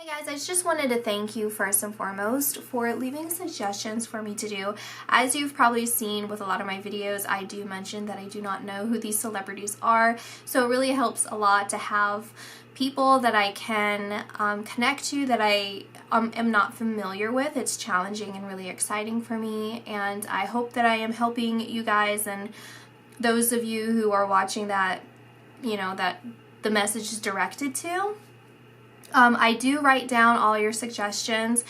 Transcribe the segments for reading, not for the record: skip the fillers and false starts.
Hey guys, I just wanted to thank you first and foremost for leaving suggestions for me to do. As you've probably seen with a lot of my videos, I do mention that I do not know who these celebrities are, so it really helps a lot to have people that I can connect to that I am not familiar with. It's challenging and really exciting for me, and I hope that I am helping you guys and those of you who are watching that, that the message is directed to. I do write down all your suggestions.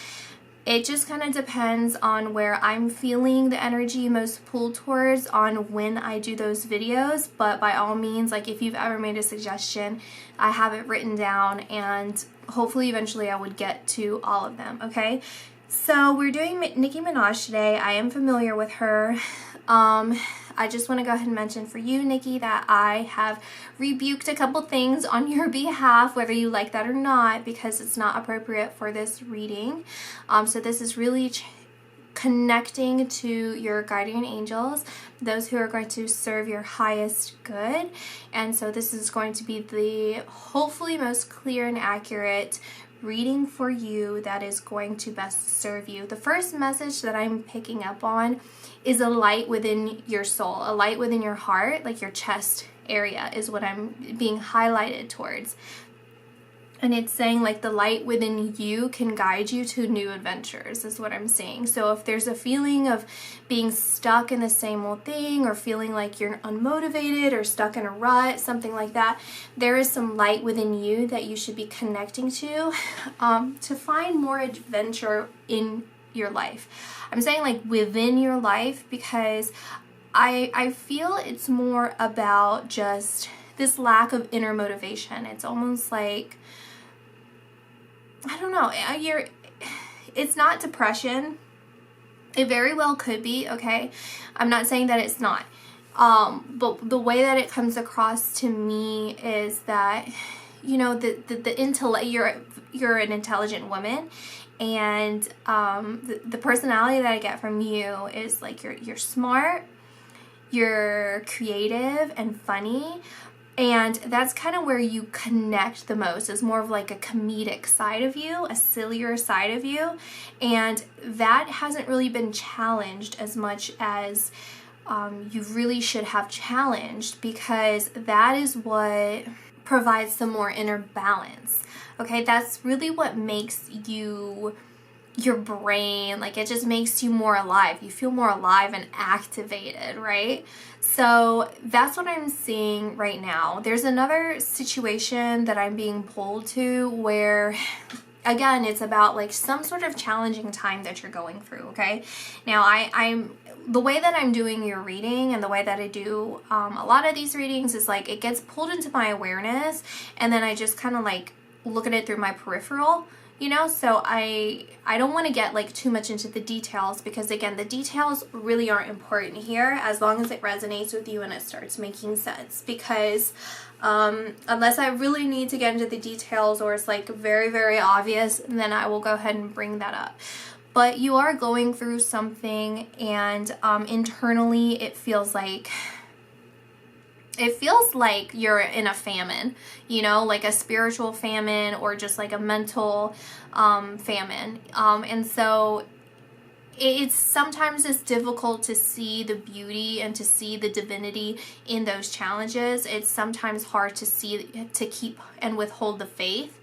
It just kind of depends on where I'm feeling the energy most pulled towards on when I do those videos, but by all means, like if you've ever made a suggestion, I have it written down and hopefully eventually I would get to all of them, okay? So we're doing Nicki Minaj today. I am familiar with her. I just want to go ahead and mention for you, Nicki, that I have rebuked a couple things on your behalf, whether you like that or not, because it's not appropriate for this reading. So this is really connecting to your guardian angels, those who are going to serve your highest good. And so this is going to be the hopefully most clear and accurate reading for you that is going to best serve you. The first message that I'm picking up on is a light within your soul, a light within your heart, like your chest area is what I'm being highlighted towards. And it's saying like the light within you can guide you to new adventures is what I'm seeing. So if there's a feeling of being stuck in the same old thing or feeling like you're unmotivated or stuck in a rut, something like that, there is some light within you that you should be connecting to find more adventure in your life. I'm saying like within your life because I feel it's more about just this lack of inner motivation. It's almost like, I don't know, it's not depression. It very well could be, okay? I'm not saying that it's not. But the way that it comes across to me is that, the intellect, you're an intelligent woman, and the personality that I get from you is like you're smart, you're creative and funny. And that's kind of where you connect the most, is more of like a comedic side of you, a sillier side of you. And that hasn't really been challenged as much as you really should have challenged, because that is what provides some more inner balance. Okay, that's really what makes your brain, like it just makes you more alive. You feel more alive and activated, right? So that's what I'm seeing right now. There's another situation that I'm being pulled to where, again, it's about like some sort of challenging time that you're going through, okay? Now, I'm the way that I'm doing your reading and the way that I do a lot of these readings is like it gets pulled into my awareness, and then I just kind of like look at it through my peripheral. So I don't want to get like too much into the details, because again, the details really aren't important here as long as it resonates with you and it starts making sense. Because unless I really need to get into the details or it's like very, very obvious, then I will go ahead and bring that up. But you are going through something, and internally it feels like you're in a famine, like a spiritual famine or just like a mental famine. And so sometimes it's difficult to see the beauty and to see the divinity in those challenges. It's sometimes hard to keep and withhold the faith.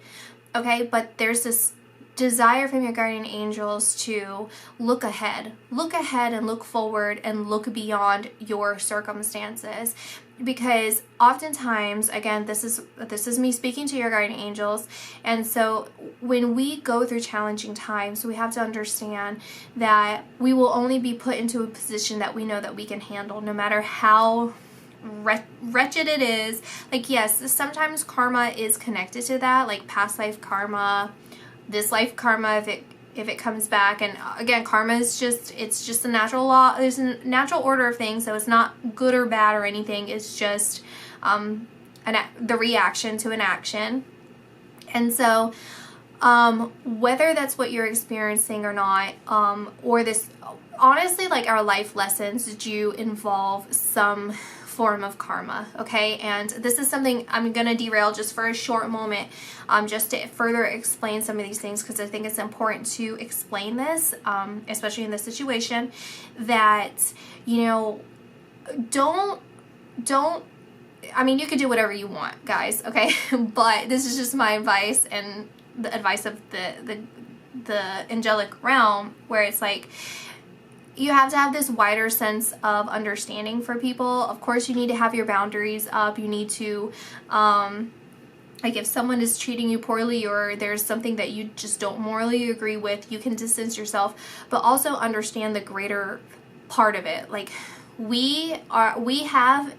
Okay, but there's this desire from your guardian angels to look ahead and look forward and look beyond your circumstances. Because oftentimes, again, this is me speaking to your guardian angels, and so when we go through challenging times, we have to understand that we will only be put into a position that we know that we can handle, no matter how wretched it is. Like, yes, sometimes karma is connected to that, like past life karma, this life karma, if it comes back. And again, karma is just a natural law. There's a natural order of things, so it's not good or bad or anything. It's just the reaction to an action. And so whether that's what you're experiencing or not, or this, honestly, like our life lessons do involve some form of karma, okay? And this is something I'm gonna derail just for a short moment, just to further explain some of these things, because I think it's important to explain this, especially in this situation, that, you know, don't, I mean, you could do whatever you want, guys, okay? But this is just my advice and the advice of the angelic realm, where it's like, you have to have this wider sense of understanding for people. Of course, you need to have your boundaries up. You need to, like, if someone is treating you poorly or there's something that you just don't morally agree with, you can distance yourself, but also understand the greater part of it. Like, we have,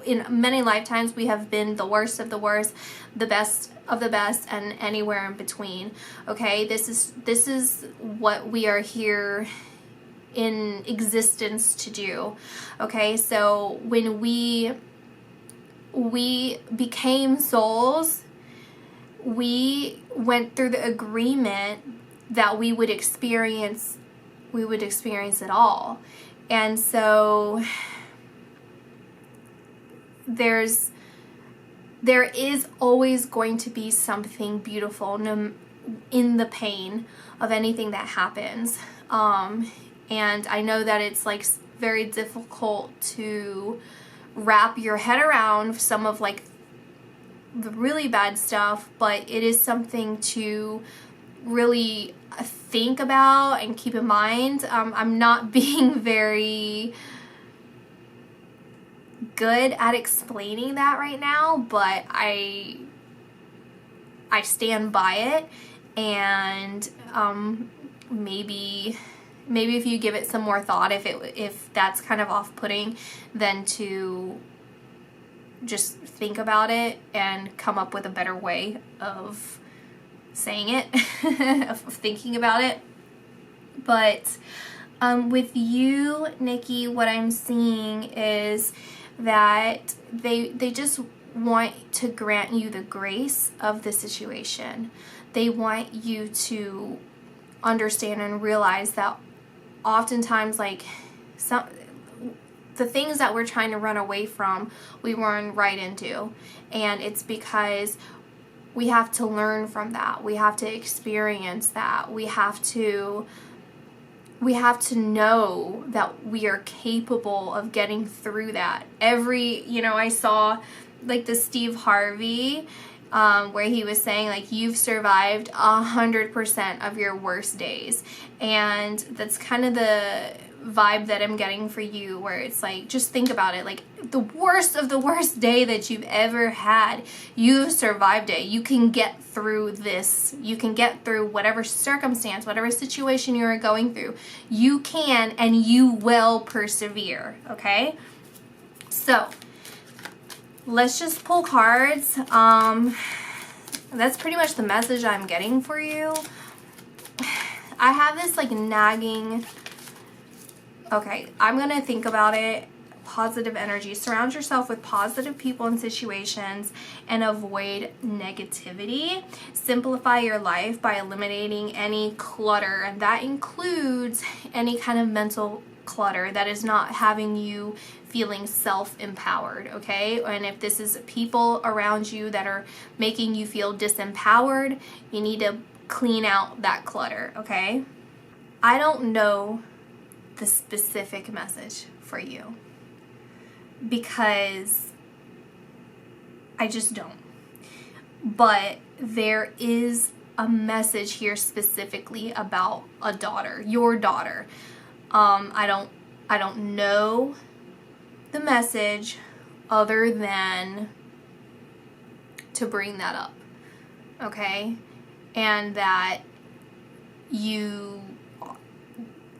in many lifetimes, we have been the worst of the worst, the best of the best, and anywhere in between, okay? This is what we are here in existence to do, okay? So when we became souls, we went through the agreement that we would experience it all. And so there is always going to be something beautiful in the pain of anything that happens. And I know that it's like very difficult to wrap your head around some of like the really bad stuff, but it is something to really think about and keep in mind. I'm not being very good at explaining that right now, but I stand by it, and maybe if you give it some more thought, if that's kind of off-putting, then to just think about it and come up with a better way of saying it, of thinking about it. But with you, Nicki, what I'm seeing is that they just want to grant you the grace of the situation. They want you to understand and realize that oftentimes, like, the things that we're trying to run away from, we run right into. And it's because we have to learn from that. We have to experience that. We have to know that we are capable of getting through that. I saw like the Steve Harvey, where he was saying, like, you've survived 100% of your worst days. And that's kind of the vibe that I'm getting for you, where it's like, just think about it, like, the worst of the worst day that you've ever had, you survived it. You can get through this. You can get through whatever circumstance, whatever situation you're going through. You can, and you will persevere, okay? So let's just pull cards. That's pretty much the message I'm getting for you. I have this like nagging, okay, I'm gonna think about it. Positive energy. Surround yourself with positive people and situations and avoid negativity. Simplify your life by eliminating any clutter, and that includes any kind of mental clutter that is not having you feeling self-empowered, okay? And if this is people around you that are making you feel disempowered, you need to clean out that clutter, okay? I don't know the specific message for you because I just don't. But there is a message here specifically about a daughter, your daughter. I don't know the message other than to bring that up, okay? And that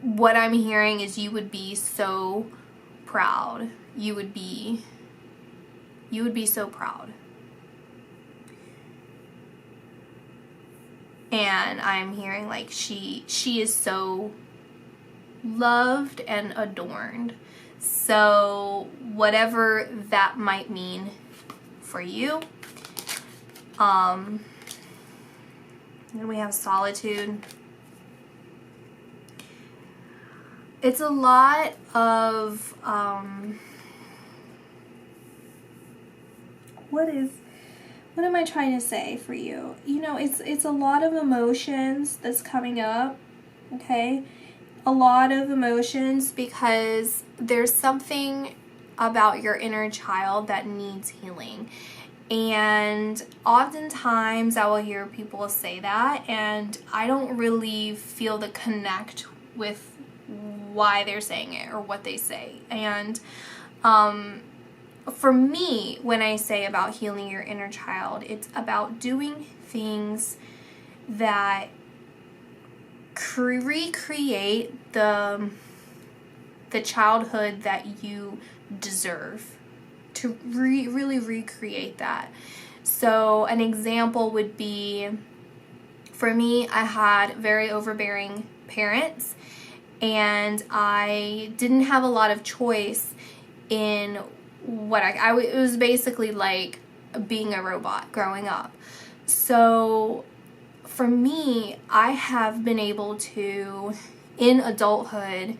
what I'm hearing is you would be so proud. You would be so proud. And I'm hearing like she is so loved and adorned. So whatever that might mean for you. Then we have solitude. It's a lot of what am I trying to say for you? You know, it's a lot of emotions that's coming up, okay? A lot of emotions because there's something about your inner child that needs healing. And oftentimes I will hear people say that, and I don't really feel the connect with why they're saying it or what they say. And for me, when I say about healing your inner child, it's about doing things that recreate the childhood that you deserve, to really recreate that. So an example would be, for me, I had very overbearing parents, and I didn't have a lot of choice in what it was basically like being a robot growing up. So for me, I have been able to, in adulthood,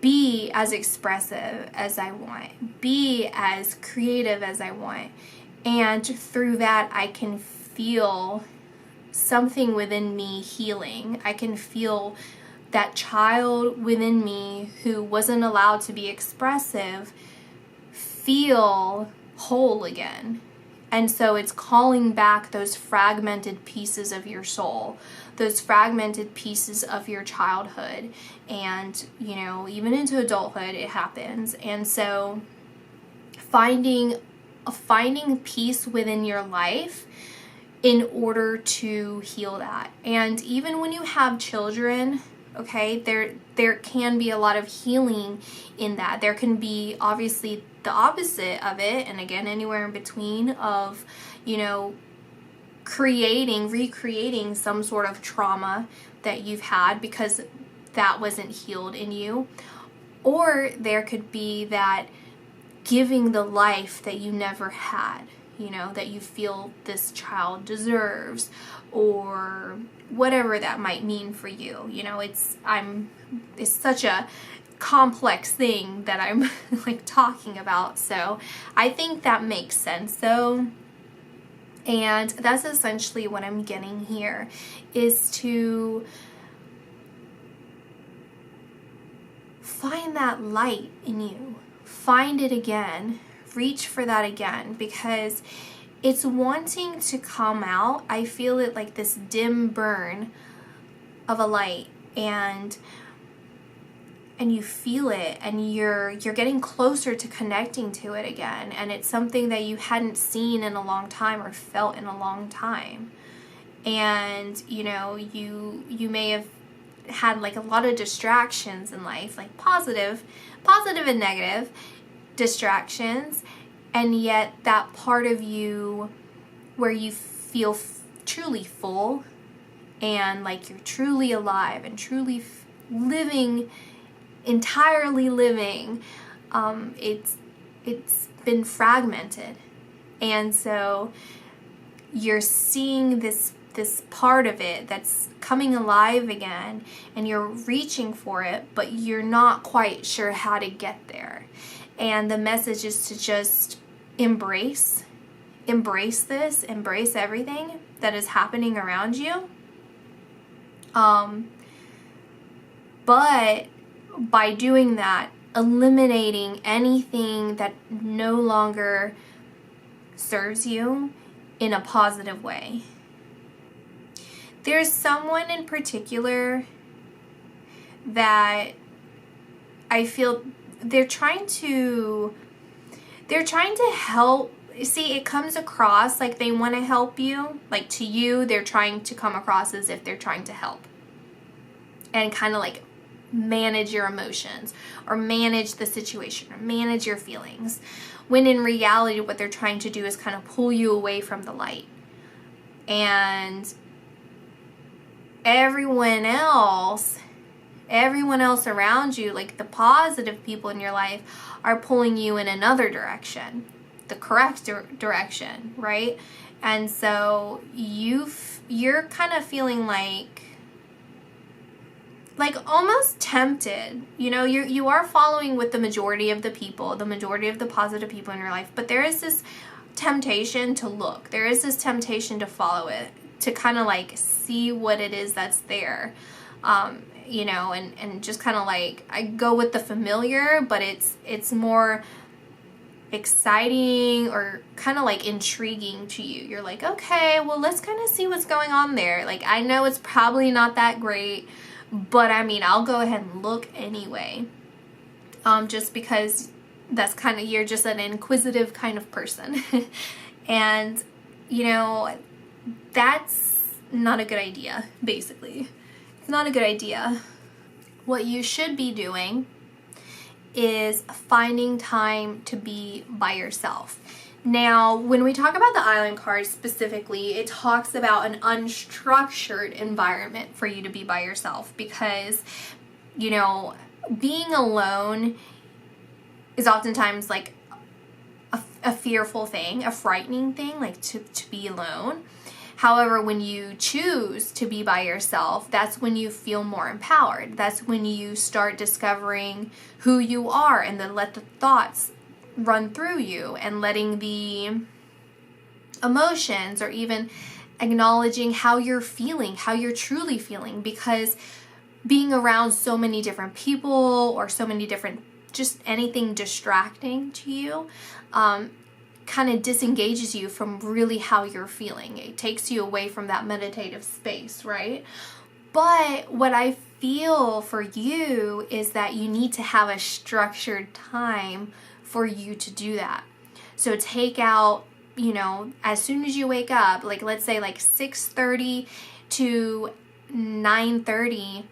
be as expressive as I want, be as creative as I want, and through that I can feel something within me healing. I can feel that child within me who wasn't allowed to be expressive feel whole again. And so it's calling back those fragmented pieces of your soul, those fragmented pieces of your childhood. And, you know, even into adulthood, it happens. And so finding peace within your life in order to heal that. And even when you have children, okay, there can be a lot of healing in that. There can be obviously the opposite of it, and again, anywhere in between of, you know, recreating some sort of trauma that you've had because that wasn't healed in you. Or there could be that giving the life that you never had, you know, that you feel this child deserves, or whatever that might mean for you. You know, it's such a complex thing that I'm like talking about. So I think that makes sense though. And that's essentially what I'm getting here, is to find that light in you. Find it again. Reach for that again, because it's wanting to come out. I feel it like this dim burn of a light, and you feel it, and you're getting closer to connecting to it again, and it's something that you hadn't seen in a long time or felt in a long time. And you know, you may have had like a lot of distractions in life, like positive and negative distractions, and yet that part of you where you feel truly full and like you're truly alive and truly living, entirely living, it's been fragmented. And so you're seeing this part of it that's coming alive again, and you're reaching for it, but you're not quite sure how to get there. And the message is to just embrace this, embrace everything that is happening around you. But by doing that, eliminating anything that no longer serves you in a positive way. There's someone in particular that I feel they're trying to help. See, it comes across like they want to help you. Like to you, they're trying to come across as if they're trying to help and kind of like manage your emotions or manage the situation or manage your feelings, when in reality what they're trying to do is kind of pull you away from the light. And everyone else around you, like the positive people in your life, are pulling you in another direction, the correct direction, right? And so you're kind of feeling like almost tempted, you know, you are following with the majority of the people, the majority of the positive people in your life, but there is this temptation to look. There is this temptation to follow it, to kind of like see what it is that's there. You know, and just kind of like, I go with the familiar, but it's more exciting or kind of like intriguing to you. You're like, okay, well, let's kind of see what's going on there. Like, I know it's probably not that great, but I mean, I'll go ahead and look anyway. Just because that's kind of, you're just an inquisitive kind of person. And, you know, that's not a good idea, basically. It's not a good idea. What you should be doing is finding time to be by yourself. Now, when we talk about the island card specifically, it talks about an unstructured environment for you to be by yourself, because, you know, being alone is oftentimes like a fearful thing, a frightening thing, like to be alone. However, when you choose to be by yourself, that's when you feel more empowered. That's when you start discovering who you are, and then let the thoughts run through you, and letting the emotions, or even acknowledging how you're feeling, how you're truly feeling, because being around so many different people, or so many different, just anything distracting to you, kind of disengages you from really how you're feeling. It takes you away from that meditative space, right? But what I feel for you is that you need to have a structured time for you to do that. So take out, you know, as soon as you wake up, like let's say like 6:30 to 9:30,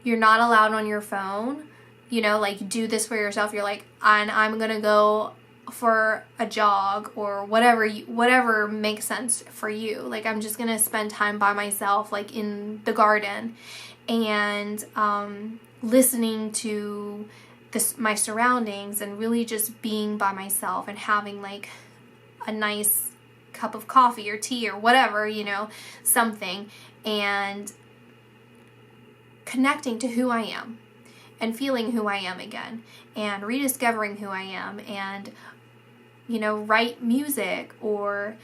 you're not allowed on your phone. You know, like, do this for yourself. You're like, I'm gonna go for a jog, or whatever makes sense for you. Like, I'm just gonna spend time by myself, like in the garden, and listening to my surroundings, and really just being by myself, and having like a nice cup of coffee or tea or whatever, you know, something, and connecting to who I am, and feeling who I am again, and rediscovering who I am, and, you know, write music, or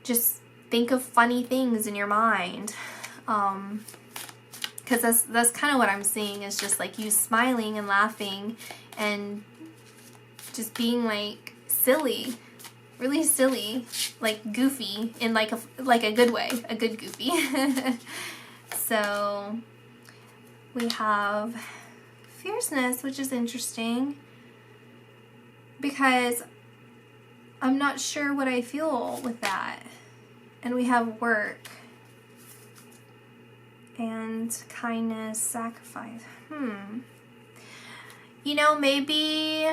just think of funny things in your mind. Because that's kind of what I'm seeing, is just like you smiling and laughing, and just being like silly, really silly, like goofy, in like a good way, a good goofy. So we have fierceness, which is interesting, because I'm not sure what I feel with that. And we have work and kindness, sacrifice. You know, maybe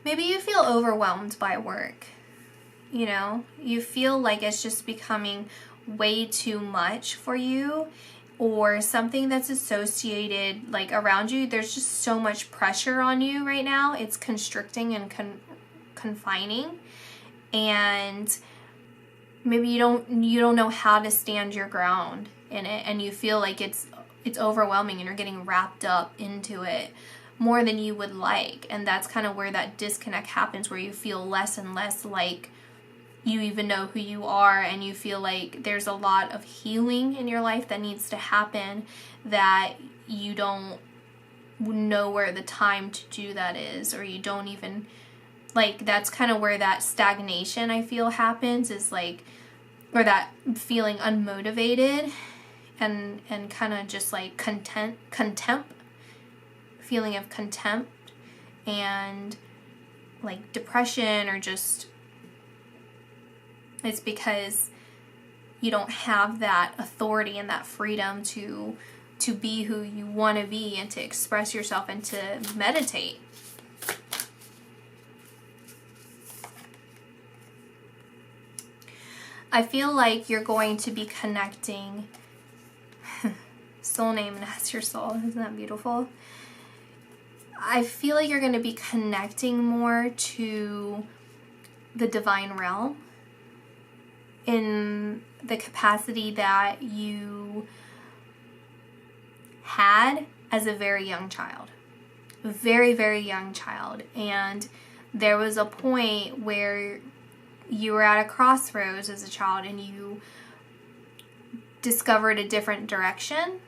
you feel overwhelmed by work. You know, you feel like it's just becoming way too much for you, or something that's associated like around you. There's just so much pressure on you right now. It's constricting and confining, and maybe you don't know how to stand your ground in it, and you feel like it's overwhelming, and you're getting wrapped up into it more than you would like. And that's kind of where that disconnect happens, where you feel less and less like you even know who you are, and you feel like there's a lot of healing in your life that needs to happen, that you don't know where the time to do that is, or you don't even, like, that's kind of where that stagnation, I feel, happens, is like, or that feeling unmotivated, and kind of just like contempt, feeling of contempt, and like depression, or just, it's because you don't have that authority and that freedom to be who you want to be, and to express yourself, and to meditate. I feel like you're going to be connecting. Soul name, and that's your soul. Isn't that beautiful? I feel like you're going to be connecting more to the divine realm, in the capacity that you had as a very young child. Very, very young child. And there was a point where you were at a crossroads as a child and you discovered a different direction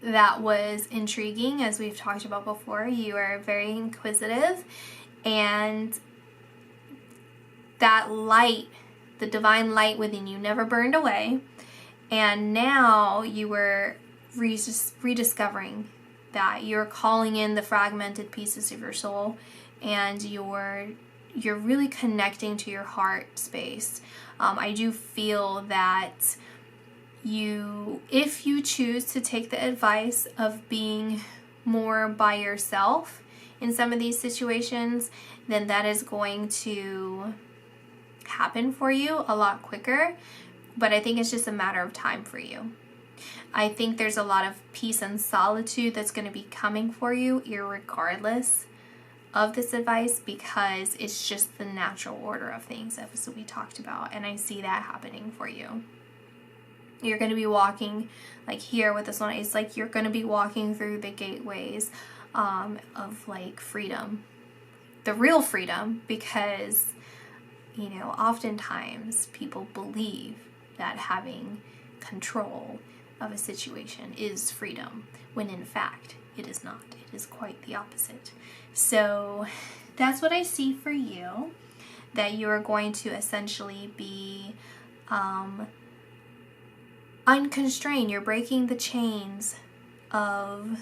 that was intriguing, as we've talked about before. You are very inquisitive, and that light, the divine light within you, never burned away. And now you were rediscovering that. You're calling in the fragmented pieces of your soul, and you're really connecting to your heart space. I do feel that if you choose to take the advice of being more by yourself in some of these situations, then that is going to happen for you a lot quicker. But I think it's just a matter of time for you. I think there's a lot of peace and solitude that's going to be coming for you irregardless of this advice, because it's just the natural order of things, as we talked about, and I see that happening for you. You're going to be walking, like here with this one, it's like you're going to be walking through the gateways of like freedom, the real freedom, because, you know, oftentimes people believe that having control of a situation is freedom, when in fact it is not. It is quite the opposite. So that's what I see for you, that you are going to essentially be unconstrained. You're breaking the chains of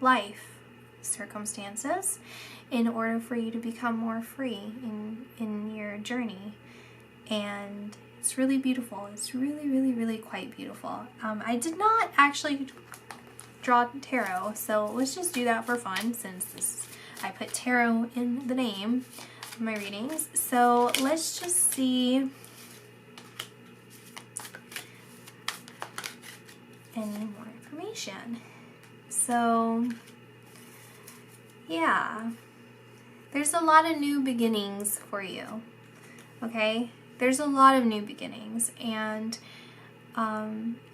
life circumstances in order for you to become more free in your journey. And it's really beautiful. It's really, really, really quite beautiful. I did not actually draw tarot, so let's just do that for fun, since I put tarot in the name of my readings. So let's just see any more information. So yeah, there's a lot of new beginnings for you, okay? There's a lot of new beginnings, and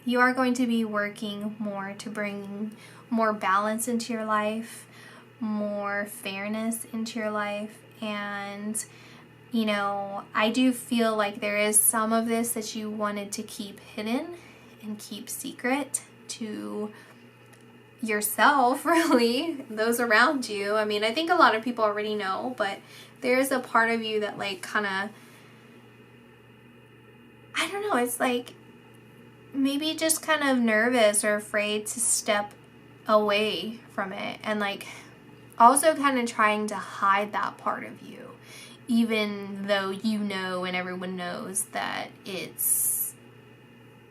you are going to be working more to bring more balance into your life, more fairness into your life. And, you know, I do feel like there is some of this that you wanted to keep hidden and keep secret to yourself, really, those around you. I mean, I think a lot of people already know, but there is a part of you that, like, kind of, I don't know, it's like maybe just kind of nervous or afraid to step away from it, and like also kind of trying to hide that part of you, even though you know and everyone knows that it's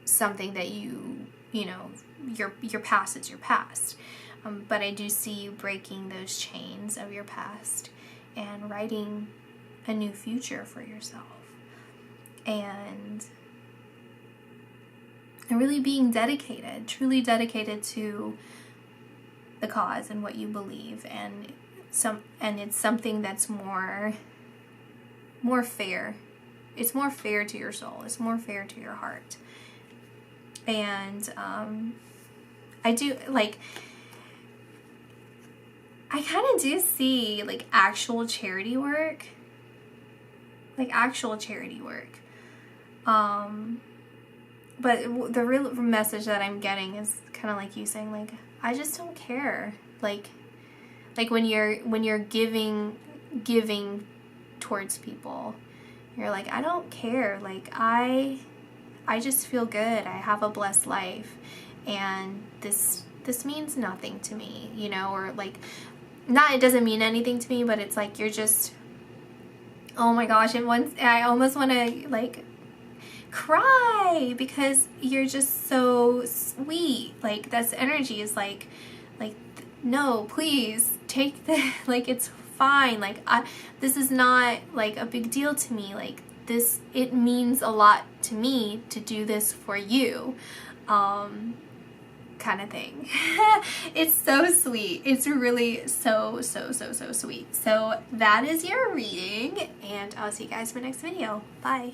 something that you know, your past is your past. But I do see you breaking those chains of your past and writing a new future for yourself. And really being dedicated, truly dedicated to the cause and what you believe, and it's something that's more fair. It's more fair to your soul. It's more fair to your heart. And I do, like, I kind of do see like actual charity work. But the real message that I'm getting is kind of like you saying, like, I just don't care. Like when you're giving towards people, you're like, I don't care. Like, I just feel good. I have a blessed life, and this means nothing to me, you know, or like, not it doesn't mean anything to me, but it's like you're just, oh my gosh, and once I almost want to like cry because you're just so sweet. Like, that's energy is like no, please take the, like, it's fine. Like, this is not like a big deal to me. Like, this, it means a lot to me to do this for you, kind of thing. It's so sweet. It's really so sweet. So that is your reading, and I'll see you guys in my next video. Bye.